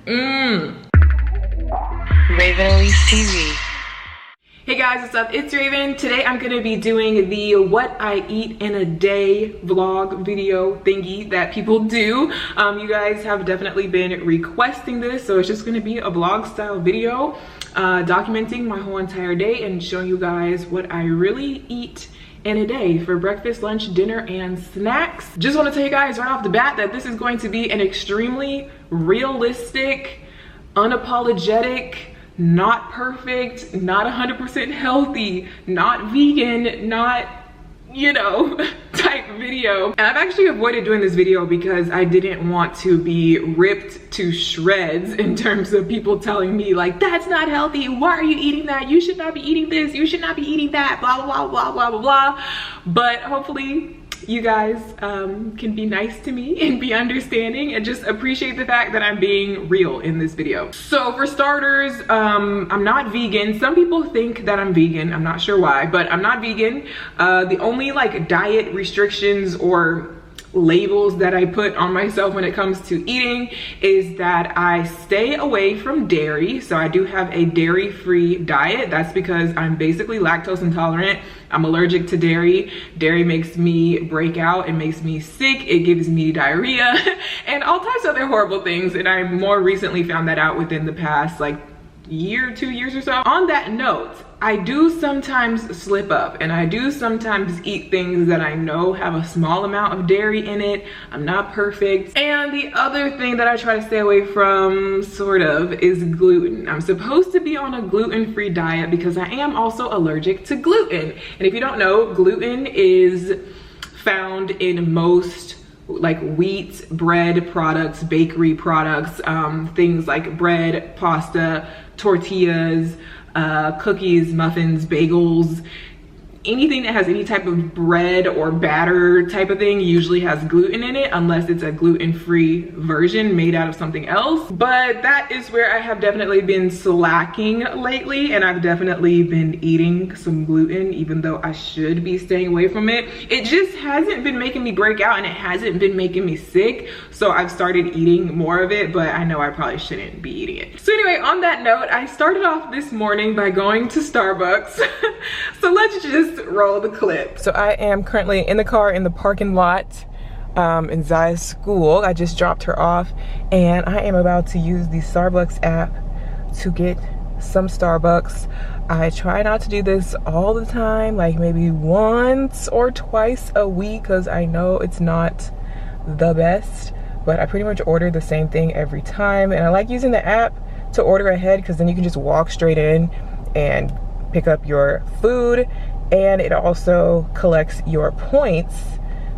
Raven Elyse TV. Hey guys, what's up? It's Raven. Today I'm gonna be doing the what I eat in a day vlog video thingy that people do. You guys have definitely been requesting this, so it's just gonna be a vlog style video documenting my whole entire day and showing you guys what I really eat in a day for breakfast, lunch, dinner, and snacks. Just want to tell you guys right off the bat that this is going to be an extremely realistic, unapologetic, not perfect, not 100% healthy, not vegan, not, you know, type video. And I've actually avoided doing this video because I didn't want to be ripped to shreds in terms of people telling me like, that's not healthy, why are you eating that, you should not be eating this, you should not be eating that, blah blah blah blah blah blah. But hopefully you guys can be nice to me and be understanding and just appreciate the fact that I'm being real in this video. So for starters, I'm not vegan. Some people think that I'm vegan. I'm not sure why, but I'm not vegan. The only like diet restrictions or labels that I put on myself when it comes to eating is that I stay away from dairy. So I do have a dairy-free diet. That's because I'm basically lactose intolerant. I'm allergic to dairy. Dairy makes me break out, it makes me sick, it gives me diarrhea and all types of other horrible things. And I more recently found that out within the past like year, 2 years or so. On that note, I do sometimes slip up and I do sometimes eat things that I know have a small amount of dairy in it. I'm not perfect. And the other thing that I try to stay away from, sort of, is gluten. I'm supposed to be on a gluten-free diet because I am also allergic to gluten. And if you don't know, gluten is found in most like wheat, bread products, bakery products, things like bread, pasta, tortillas, cookies, muffins, bagels, anything that has any type of bread or batter type of thing usually has gluten in it, unless it's a gluten-free version made out of something else. But that is where I have definitely been slacking lately, and I've definitely been eating some gluten even though I should be staying away from it. It just hasn't been making me break out and it hasn't been making me sick, so I've started eating more of it, but I know I probably shouldn't be eating it. So anyway, on that note, I started off this morning by going to Starbucks. So let's just roll the clip. So I am currently in the car in the parking lot in Ziya's school. I just dropped her off and I am about to use the Starbucks app to get some Starbucks. I try not to do this all the time, like maybe once or twice a week, because I know it's not the best, but I pretty much order the same thing every time. And I like using the app to order ahead because then you can just walk straight in and pick up your food, and it also collects your points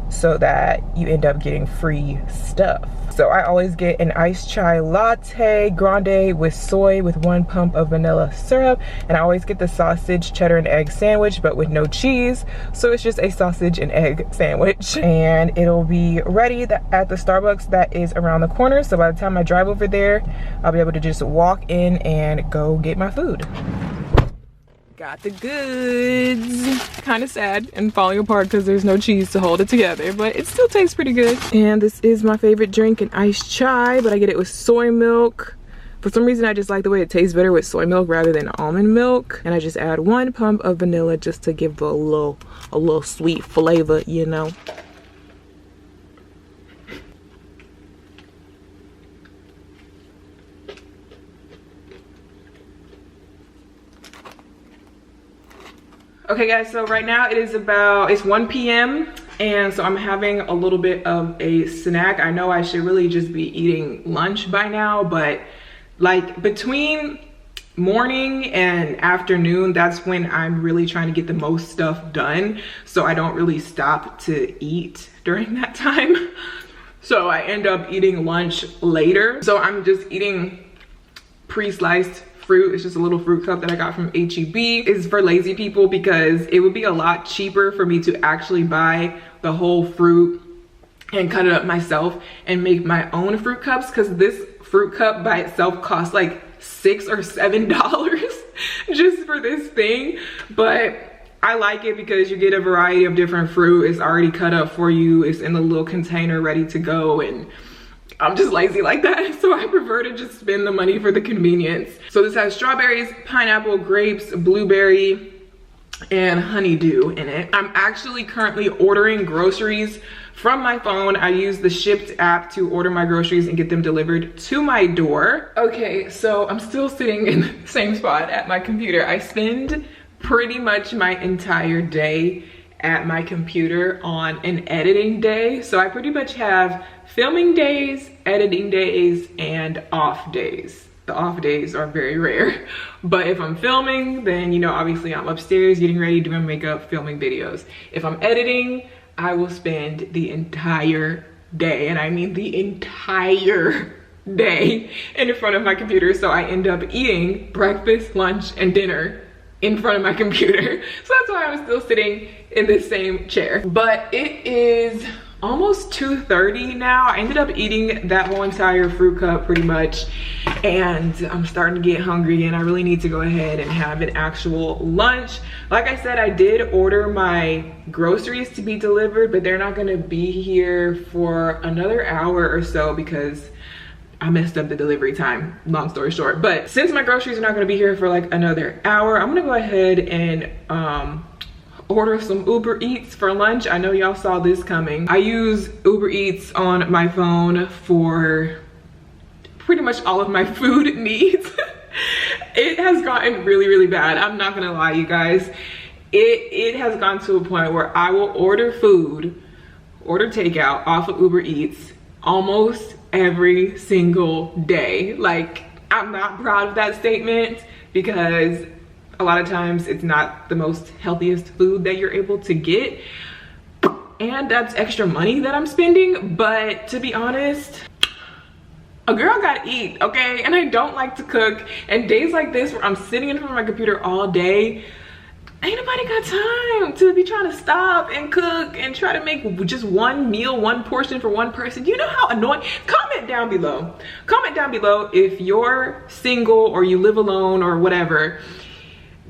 so that you end up getting free stuff. So I always get an iced chai latte grande with soy with 1 pump of vanilla syrup, and I always get the sausage, cheddar, and egg sandwich but with no cheese, so it's just a sausage and egg sandwich. And it'll be ready at the Starbucks that is around the corner, so by the time I drive over there, I'll be able to just walk in and go get my food. Got the goods. Kind of sad and falling apart because there's no cheese to hold it together, but it still tastes pretty good. And this is my favorite drink, an iced chai, but I get it with soy milk. For some reason, I just like the way it tastes better with soy milk rather than almond milk. And I just add 1 pump of vanilla just to give a little sweet flavor, you know. Okay guys, so right now it's 1 p.m. and so I'm having a little bit of a snack. I know I should really just be eating lunch by now, but like between morning and afternoon, that's when I'm really trying to get the most stuff done. So I don't really stop to eat during that time. So I end up eating lunch later. So I'm just eating pre-sliced fruit. It's just a little fruit cup that I got from H-E-B. It's for lazy people because it would be a lot cheaper for me to actually buy the whole fruit and cut it up myself and make my own fruit cups, because this fruit cup by itself costs like $6 or $7 just for this thing. But I like it because you get a variety of different fruit. It's already cut up for you. It's in a little container ready to go, and I'm just lazy like that, so I prefer to just spend the money for the convenience. So this has strawberries, pineapple, grapes, blueberry, and honeydew in it. I'm actually currently ordering groceries from my phone. I use the Shipped app to order my groceries and get them delivered to my door. Okay, so I'm still sitting in the same spot at my computer. I spend pretty much my entire day at my computer on an editing day. So I pretty much have filming days, editing days, and off days. The off days are very rare. But if I'm filming, then, you know, obviously I'm upstairs getting ready, doing makeup, filming videos. If I'm editing, I will spend the entire day, and I mean the entire day, in front of my computer. So I end up eating breakfast, lunch, and dinner in front of my computer. So that's why I'm still sitting in this same chair. But it is almost 2:30 now. I ended up eating that whole entire fruit cup pretty much, and I'm starting to get hungry, and I really need to go ahead and have an actual lunch. Like I said, I did order my groceries to be delivered, but they're not gonna be here for another hour or so because I messed up the delivery time, long story short. But since my groceries are not gonna be here for like another hour, I'm gonna go ahead and order some Uber Eats for lunch. I know y'all saw this coming. I use Uber Eats on my phone for pretty much all of my food needs. It has gotten really, really bad. I'm not gonna lie, you guys. It has gone to a point where I will order food, order takeout off of Uber Eats almost every single day. Like, I'm not proud of that statement because a lot of times it's not the most healthiest food that you're able to get, and that's extra money that I'm spending. But to be honest, a girl gotta eat, okay? And I don't like to cook, and days like this where I'm sitting in front of my computer all day, ain't nobody got time to be trying to stop and cook and try to make just one meal, one portion for one person. You know how annoying? Comment down below. Comment down below if you're single or you live alone or whatever.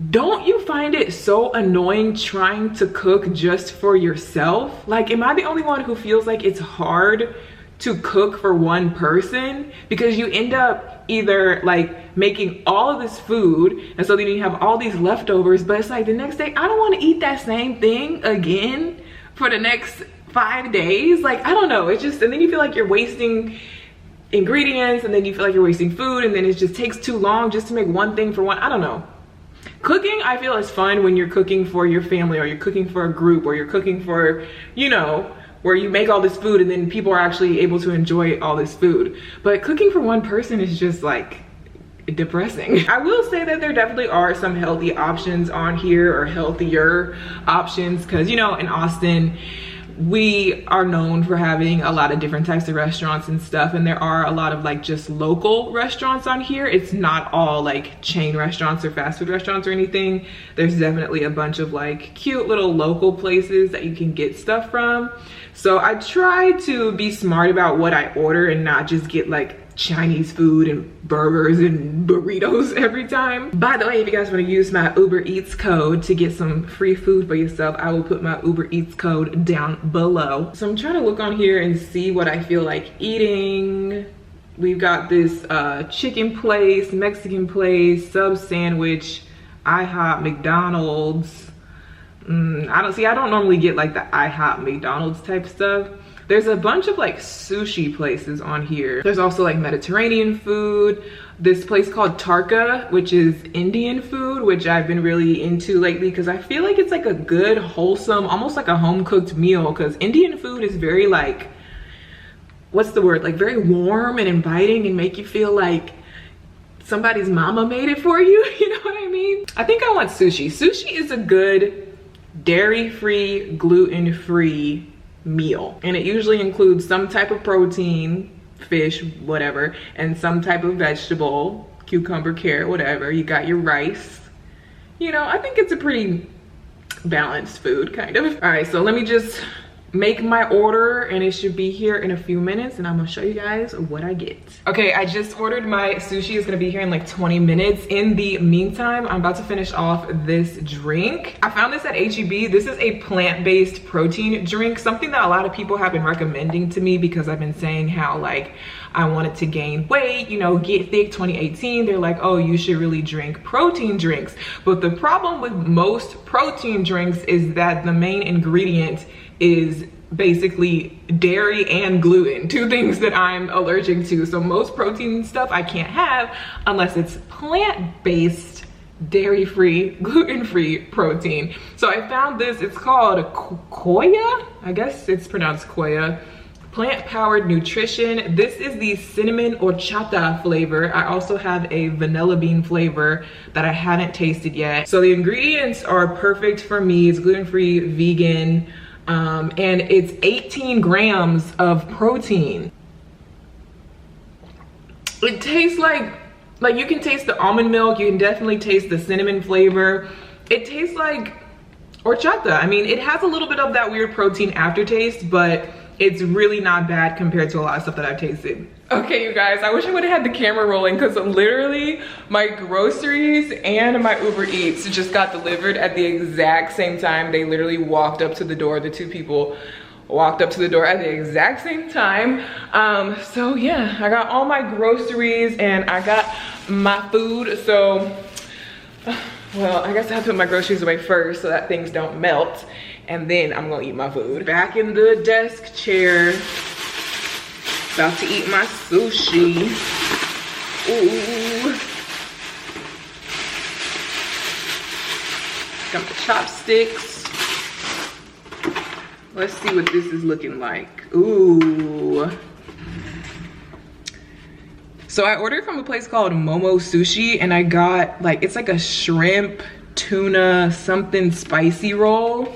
Don't you find it so annoying trying to cook just for yourself? Like, am I the only one who feels like it's hard to cook for one person? Because you end up either like making all of this food, and so then you have all these leftovers, but it's like the next day, I don't want to eat that same thing again for the next 5 days. Like, I don't know, it's just, and then you feel like you're wasting ingredients, and then you feel like you're wasting food, and then it just takes too long just to make one thing for one. I don't know. Cooking, I feel, is fun when you're cooking for your family, or you're cooking for a group, or you're cooking for, you know, where you make all this food and then people are actually able to enjoy all this food. But cooking for one person is just like depressing. I will say that there definitely are some healthy options on here, or healthier options, because, you know, in Austin, we are known for having a lot of different types of restaurants and stuff, and there are a lot of like just local restaurants on here. It's not all like chain restaurants or fast food restaurants or anything. There's definitely a bunch of like cute little local places that you can get stuff from. So I try to be smart about what I order and not just get like Chinese food and burgers and burritos every time. By the way, if you guys want to use my Uber Eats code to get some free food for yourself, I will put my Uber Eats code down below. So I'm trying to look on here and see what I feel like eating. We've got this chicken place, Mexican place, sub sandwich, IHOP, McDonald's. I don't normally get like the IHOP McDonald's type stuff. There's a bunch of like sushi places on here. There's also like Mediterranean food. This place called Tarka, which is Indian food, which I've been really into lately because I feel like it's like a good, wholesome, almost like a home cooked meal, because Indian food is very like, what's the word? Like very warm and inviting and make you feel like somebody's mama made it for you. You know what I mean? I think I want sushi. Sushi is a good dairy-free, gluten-free meal, and it usually includes some type of protein, fish, whatever, and some type of vegetable, cucumber, carrot, whatever. You got your rice. You know, I think it's a pretty balanced food, kind of. All right, so let me just make my order and it should be here in a few minutes, and I'm gonna show you guys what I get. Okay, I just ordered my sushi. It's gonna be here in like 20 minutes. In the meantime, I'm about to finish off this drink. I found this at HEB. This is a plant-based protein drink, something that a lot of people have been recommending to me because I've been saying how like I wanted to gain weight, you know, get thick 2018. They're like, oh, you should really drink protein drinks. But the problem with most protein drinks is that the main ingredient is basically dairy and gluten, two things that I'm allergic to. So most protein stuff I can't have unless it's plant-based, dairy-free, gluten-free protein. So I found this, it's called Koya, I guess it's pronounced Koya. Plant-powered nutrition. This is the cinnamon horchata flavor. I also have a vanilla bean flavor that I haven't tasted yet. So the ingredients are perfect for me. It's gluten-free, vegan, and it's 18 grams of protein. It tastes like you can taste the almond milk. You can definitely taste the cinnamon flavor. It tastes like horchata. I mean, it has a little bit of that weird protein aftertaste, but it's really not bad compared to a lot of stuff that I've tasted. Okay, you guys, I wish I would have had the camera rolling because literally my groceries and my Uber Eats just got delivered at the exact same time. They literally walked up to the door. The two people walked up to the door at the exact same time. So yeah, I got all my groceries and I got my food. So, well, I guess I have to put my groceries away first so that things don't melt. And then I'm gonna eat my food. Back in the desk chair. About to eat my sushi. Ooh. Got my chopsticks. Let's see what this is looking like. Ooh. So I ordered from a place called Momo Sushi and I got like, it's like a shrimp, tuna, something spicy roll.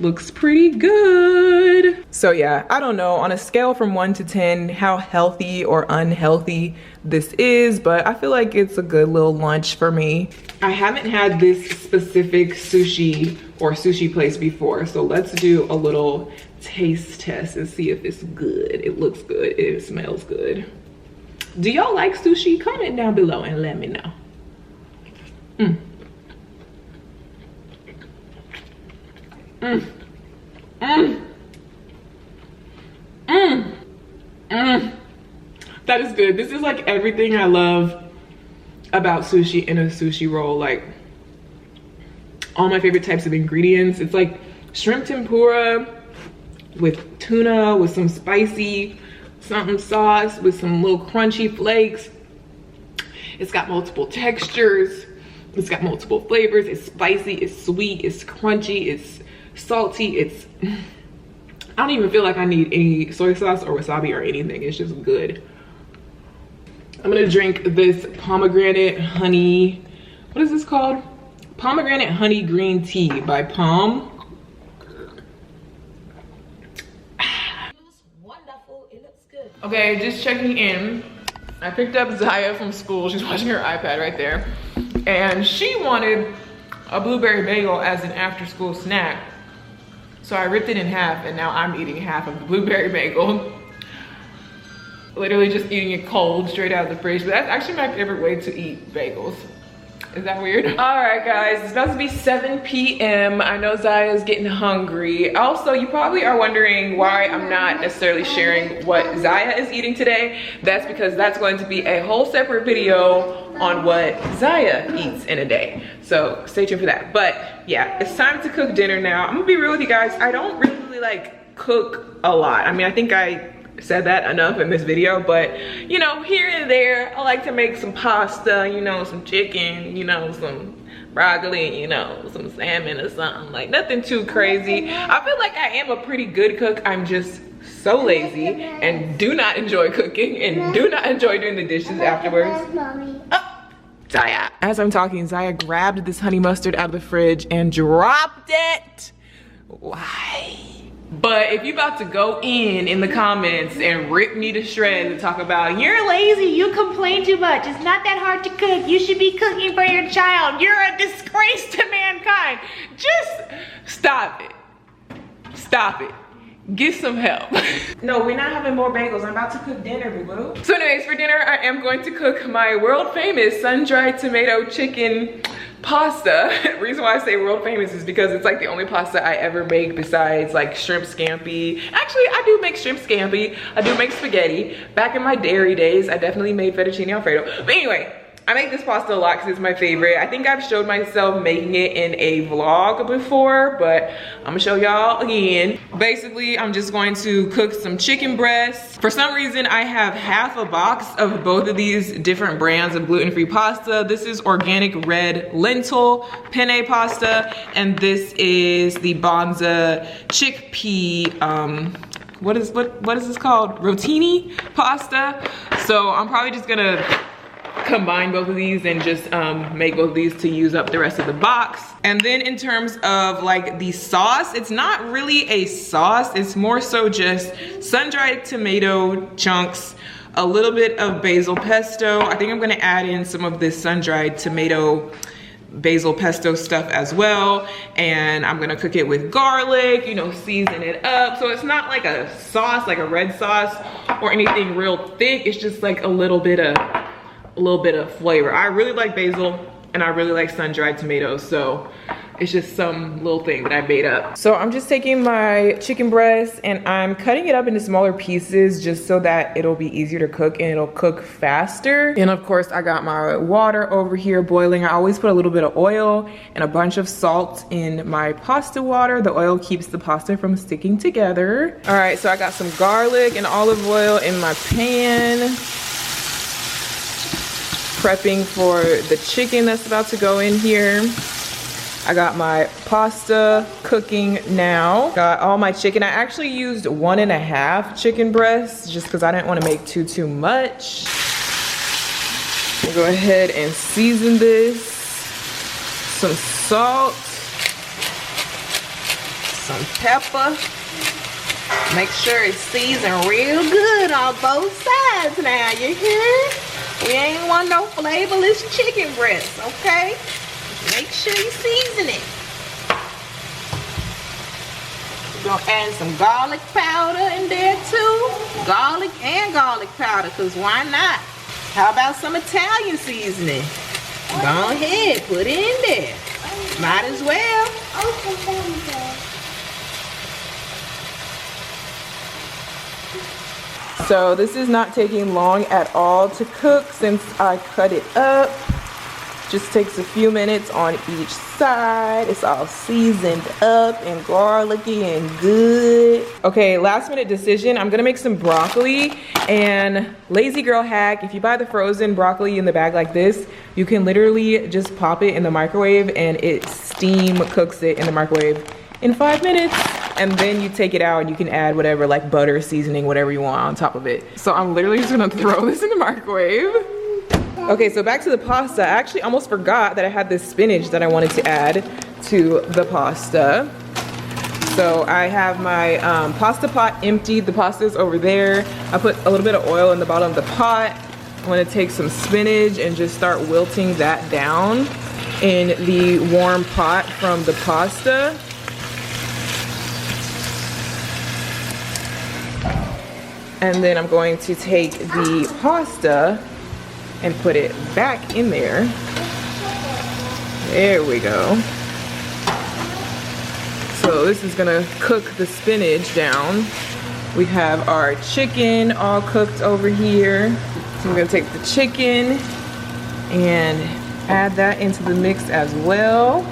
Looks pretty good. So yeah, I don't know on a scale from 1 to 10 how healthy or unhealthy this is, but I feel like it's a good little lunch for me. I haven't had this specific sushi or sushi place before, so let's do a little taste test and see if it's good. It looks good, it smells good. Do y'all like sushi? Comment down below and let me know. That is good. This is like everything I love about sushi in a sushi roll. Like all my favorite types of ingredients. It's like shrimp tempura with tuna with some spicy something sauce with some little crunchy flakes. It's got multiple textures. It's got multiple flavors. It's spicy, it's sweet, it's crunchy, it's salty. It's, I don't even feel like I need any soy sauce or wasabi or anything. It's just good. I'm gonna drink this pomegranate honey, what is this called? Pomegranate honey green tea by Palm. It looks wonderful, it looks good. Okay, just checking in. I picked up Ziya from school. She's watching her iPad right there. And she wanted a blueberry bagel as an after school snack. So I ripped it in half and now I'm eating half of the blueberry bagel. Literally just eating it cold straight out of the fridge. But that's actually my favorite way to eat bagels. Is that weird? All right, guys, it's about to be 7 p.m. I know Ziya is getting hungry. Also, you probably are wondering why I'm not necessarily sharing what Ziya is eating today. That's because that's going to be a whole separate video on what Ziya eats in a day. So stay tuned for that. But yeah, it's time to cook dinner now. I'm gonna be real with you guys. I don't really like cook a lot. I mean, I think I said that enough in this video, but you know, here and there I like to make some pasta, you know, some chicken, you know, some broccoli, you know, some salmon or something. Like nothing too crazy. I feel like I am a pretty good cook. I'm just so lazy and do not enjoy cooking and do not enjoy doing the dishes afterwards. Oh, Ziya. As I'm talking, Ziya grabbed this honey mustard out of the fridge and dropped it. Why? But if you about to go in the comments and rip me to shreds and talk about you're lazy, you complain too much, it's not that hard to cook, you should be cooking for your child, you're a disgrace to mankind, just stop it. Stop it. get some help. No, we're not having more bagels. I'm about to cook dinner, boo. So anyways, for dinner, I am going to cook my world famous sun-dried tomato chicken pasta. Reason why I say world famous is because it's like the only pasta I ever make besides like shrimp scampi. Actually, I do make shrimp scampi. I do make spaghetti. Back in my dairy days, I definitely made fettuccine alfredo. But anyway, I make this pasta a lot because it's my favorite. I think I've showed myself making it in a vlog before, but I'm gonna show y'all again. Basically, I'm just going to cook some chicken breasts. For some reason, I have half a box of both of these different brands of gluten-free pasta. This is organic red lentil penne pasta, and this is the Bonza chickpea, what is this called? Rotini pasta. So I'm probably just gonna combine both of these and just make both of these to use up the rest of the box. And then in terms of like the sauce, it's not really a sauce, it's more so just sun-dried tomato chunks, a little bit of basil pesto. I think I'm gonna add in some of this sun-dried tomato basil pesto stuff as well, and I'm gonna cook it with garlic, you know, season it up. So it's not like a sauce, like a red sauce or anything real thick. It's just like a little bit of flavor. I really like basil and I really like sun-dried tomatoes, so it's just some little thing that I made up. So I'm just taking my chicken breast and I'm cutting it up into smaller pieces just so that it'll be easier to cook and it'll cook faster. And of course, I got my water over here boiling. I always put a little bit of oil and a bunch of salt in my pasta water. The oil keeps the pasta from sticking together. All right, so I got some garlic and olive oil in my pan, prepping for the chicken that's about to go in here. I got my pasta cooking now. Got all my chicken. I actually used 1.5 chicken breasts just because I didn't want to make too much. I'll go ahead and season this. Some salt, some pepper. Make sure it's seasoned real good on both sides now, you hear? We ain't want no flavorless chicken breasts, okay? Make sure you season it. We're gonna add some garlic powder in there too. Garlic and garlic powder, cause why not? How about some Italian seasoning? Go ahead, put it in there. Might as well. So this is not taking long at all to cook since I cut it up. Just takes a few minutes on each side. It's all seasoned up and garlicky and good. Okay, last minute decision. I'm gonna make some broccoli, and lazy girl hack, if you buy the frozen broccoli in the bag like this, you can literally just pop it in the microwave and it steam cooks it in the microwave in 5 minutes. And then you take it out and you can add whatever, like butter, seasoning, whatever you want on top of it. So I'm literally just gonna throw this in the microwave. Okay, so back to the pasta. I actually almost forgot that I had this spinach that I wanted to add to the pasta. So I have my pasta pot emptied. The pasta is over there. I put a little bit of oil in the bottom of the pot. I'm gonna take some spinach and just start wilting that down in the warm pot from the pasta. And then I'm going to take the pasta and put it back in there. There we go. So this is gonna cook the spinach down. We have our chicken all cooked over here. So I'm gonna take the chicken and add that into the mix as well.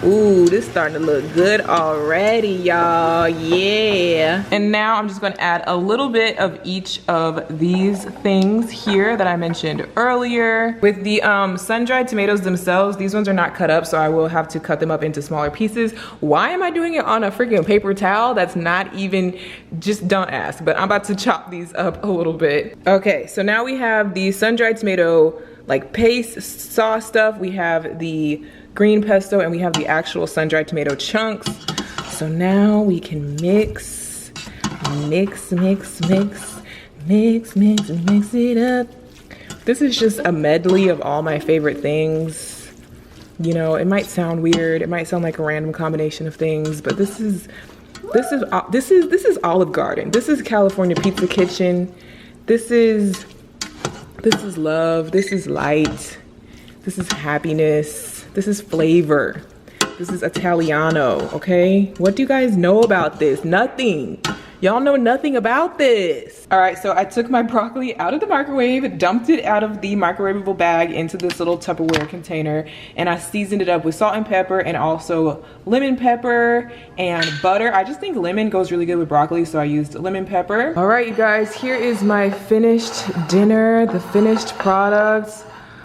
Ooh, this is starting to look good already, y'all. Yeah. And now I'm just gonna add a little bit of each of these things here that I mentioned earlier. With the sun-dried tomatoes themselves, these ones are not cut up, so I will have to cut them up into smaller pieces. Why am I doing it on a freaking paper towel? That's not even, just don't ask. But I'm about to chop these up a little bit. Okay, so now we have the sun-dried tomato like paste sauce stuff. We have the green pesto, and we have the actual sun-dried tomato chunks. So now we can mix it up. This is just a medley of all my favorite things. You know, it might sound weird, it might sound like a random combination of things, but this is This is Olive Garden. This is California Pizza Kitchen. This is love. This is light. This is happiness. This is flavor. This is Italiano, okay? What do you guys know about this? Nothing. Y'all know nothing about this. All right, so I took my broccoli out of the microwave, dumped it out of the microwavable bag into this little Tupperware container, and I seasoned it up with salt and pepper and also lemon pepper and butter. I just think lemon goes really good with broccoli, so I used lemon pepper. All right, you guys, here is my finished dinner, the finished products.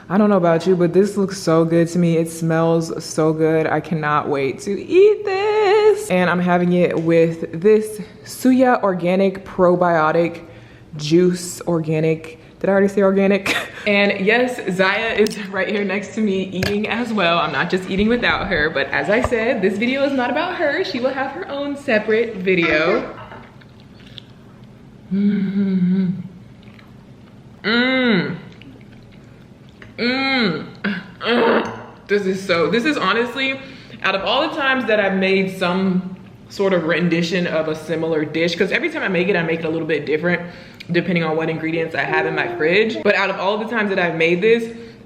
I don't know about you, but this looks so good to me. It smells so good. I cannot wait to eat this. And I'm having it with this Ziya organic probiotic juice, organic. Did I already say organic? And yes, Ziya is right here next to me eating as well. I'm not just eating without her, but as I said, this video is not about her. She will have her own separate video. This is honestly, out of all the times that I've made some sort of rendition of a similar dish, because every time I make it a little bit different depending on what ingredients I have in my fridge. But out of all the times that I've made this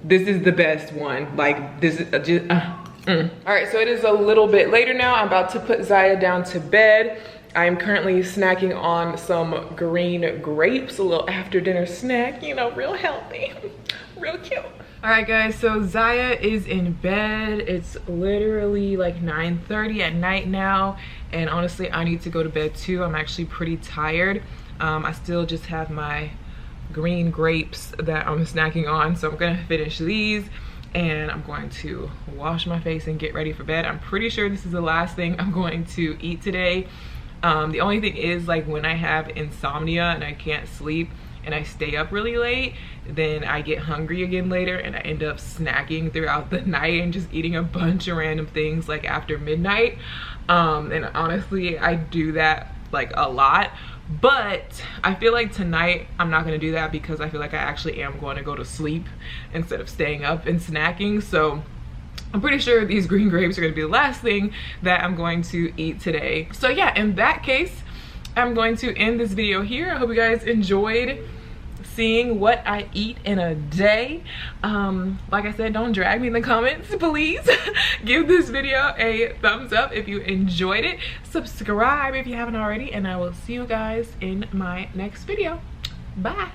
is the best one. Like, this is just, All right, so it is a little bit later now. I'm about to put Ziya down to bed. I am currently snacking on some green grapes, a little after dinner snack, you know, real healthy, real cute. All right, guys, so Ziya is in bed. It's literally like 9:30 at night now, and honestly, I need to go to bed too. I'm actually pretty tired. I still just have my green grapes that I'm snacking on, so I'm gonna finish these, and I'm going to wash my face and get ready for bed. I'm pretty sure this is the last thing I'm going to eat today. The only thing is, like, when I have insomnia and I can't sleep and I stay up really late, then I get hungry again later and I end up snacking throughout the night and just eating a bunch of random things like after midnight. And honestly, I do that like a lot, but I feel like tonight I'm not gonna do that because I feel like I actually am going to go to sleep instead of staying up and snacking. So I'm pretty sure these green grapes are gonna be the last thing that I'm going to eat today. So yeah, in that case, I'm going to end this video here. I hope you guys enjoyed seeing what I eat in a day. Like I said, don't drag me in the comments, please. Give this video a thumbs up if you enjoyed it. Subscribe if you haven't already, and I will see you guys in my next video. Bye.